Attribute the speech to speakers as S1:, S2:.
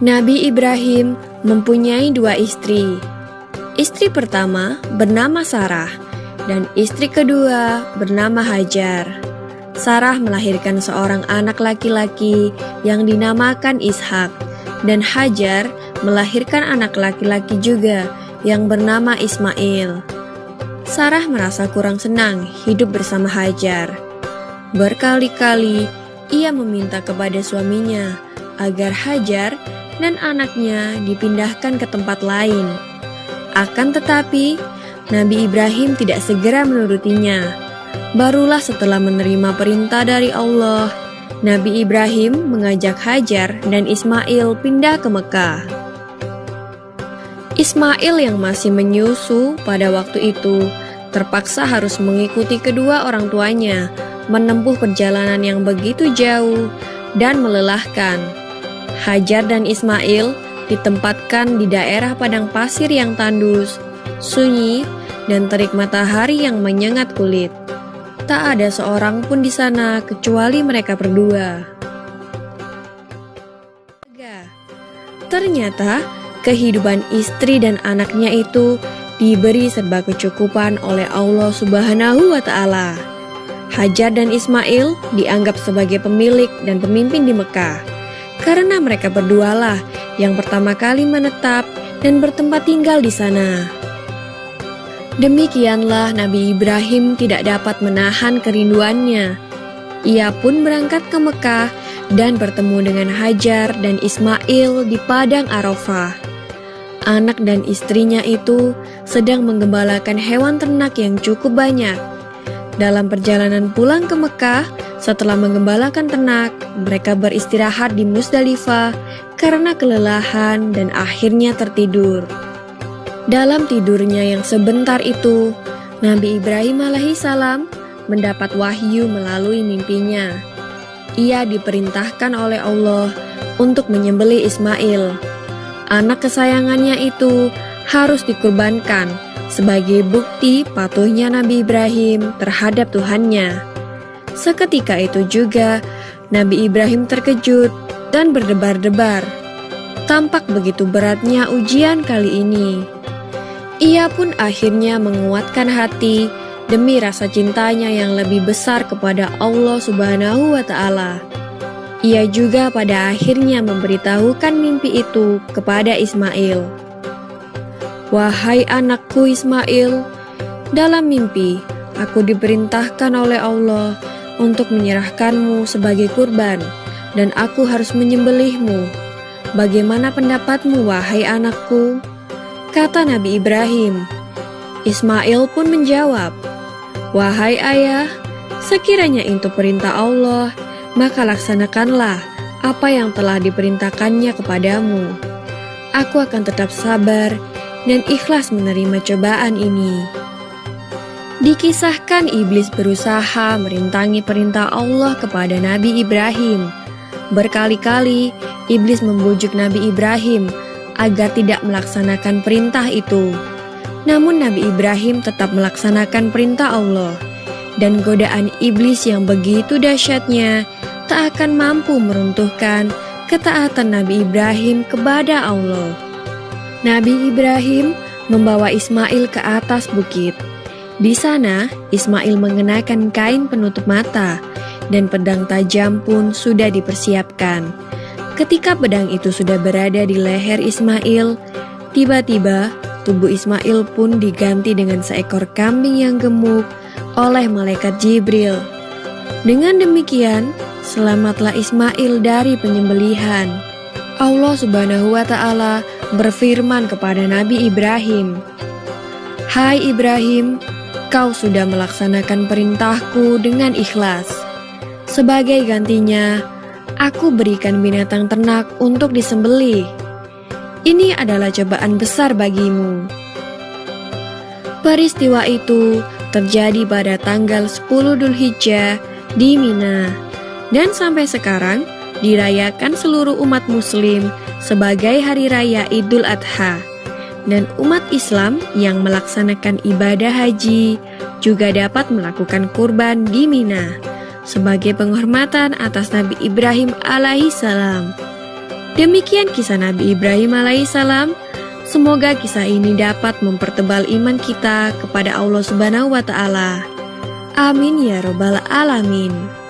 S1: Nabi Ibrahim mempunyai dua istri. Istri pertama bernama Sarah dan istri kedua bernama Hajar. Sarah melahirkan seorang anak laki-laki yang dinamakan Ishak, dan Hajar melahirkan anak laki-laki juga yang bernama Ismail. Sarah merasa kurang senang hidup bersama Hajar. Berkali-kali ia meminta kepada suaminya agar Hajar dan anaknya dipindahkan ke tempat lain. Akan tetapi, Nabi Ibrahim tidak segera menurutinya. Barulah setelah menerima perintah dari Allah, Nabi Ibrahim mengajak Hajar dan Ismail pindah ke Mekah. Ismail yang masih menyusu pada waktu itu terpaksa harus mengikuti kedua orang tuanya menempuh perjalanan yang begitu jauh dan melelahkan. Hajar dan Ismail ditempatkan di daerah padang pasir yang tandus, sunyi, dan terik matahari yang menyengat kulit. Tak ada seorang pun di sana kecuali mereka berdua. Ternyata kehidupan istri dan anaknya itu diberi serba kecukupan oleh Allah Subhanahu wa Ta'ala. Hajar dan Ismail dianggap sebagai pemilik dan pemimpin di Mekah, karena mereka berdualah yang pertama kali menetap dan bertempat tinggal di sana. Demikianlah Nabi Ibrahim tidak dapat menahan kerinduannya. Ia pun berangkat ke Mekah dan bertemu dengan Hajar dan Ismail di padang Arafah. Anak dan istrinya itu sedang menggembalakan hewan ternak yang cukup banyak. Dalam perjalanan pulang ke Mekah, setelah menggembalakan ternak, mereka beristirahat di Musdalifah karena kelelahan dan akhirnya tertidur. Dalam tidurnya yang sebentar itu, Nabi Ibrahim alaihissalam mendapat wahyu melalui mimpinya. Ia diperintahkan oleh Allah untuk menyembelih Ismail. Anak kesayangannya itu harus dikurbankan sebagai bukti patuhnya Nabi Ibrahim terhadap Tuhannya. Seketika itu juga, Nabi Ibrahim terkejut dan berdebar-debar. Tampak begitu beratnya ujian kali ini. Ia pun akhirnya menguatkan hati demi rasa cintanya yang lebih besar kepada Allah Subhanahu wa Ta'ala. Ia juga pada akhirnya memberitahukan mimpi itu kepada Ismail. "Wahai anakku Ismail, dalam mimpi aku diperintahkan oleh Allah untuk menyerahkanmu sebagai kurban, dan aku harus menyembelihmu. Bagaimana pendapatmu, wahai anakku?" Kata Nabi Ibrahim. Ismail pun menjawab, "Wahai ayah, sekiranya itu perintah Allah, maka laksanakanlah apa yang telah diperintahkannya kepadamu. Aku akan tetap sabar dan ikhlas menerima cobaan ini." Dikisahkan iblis berusaha merintangi perintah Allah kepada Nabi Ibrahim. Berkali-kali iblis membujuk Nabi Ibrahim agar tidak melaksanakan perintah itu. Namun Nabi Ibrahim tetap melaksanakan perintah Allah, dan godaan iblis yang begitu dahsyatnya tak akan mampu meruntuhkan ketaatan Nabi Ibrahim kepada Allah. Nabi Ibrahim membawa Ismail ke atas bukit. Di sana, Ismail mengenakan kain penutup mata, dan pedang tajam pun sudah dipersiapkan. Ketika pedang itu sudah berada di leher Ismail, tiba-tiba tubuh Ismail pun diganti dengan seekor kambing yang gemuk oleh malaikat Jibril. Dengan demikian, selamatlah Ismail dari penyembelihan. Allah Subhanahu wa Ta'ala berfirman kepada Nabi Ibrahim, "Hai Ibrahim, kau sudah melaksanakan perintahku dengan ikhlas. Sebagai gantinya, aku berikan binatang ternak untuk disembelih. Ini adalah cobaan besar bagimu." Peristiwa itu terjadi pada tanggal 10 Dzulhijjah di Mina, dan sampai sekarang dirayakan seluruh umat muslim sebagai hari raya Idul Adha. Dan umat Islam yang melaksanakan ibadah haji juga dapat melakukan kurban di Mina sebagai penghormatan atas Nabi Ibrahim alaihissalam. Demikian kisah Nabi Ibrahim alaihissalam. Semoga kisah ini dapat mempertebal iman kita kepada Allah Subhanahu wa Ta'ala. Amin ya Robbal 'Alamin.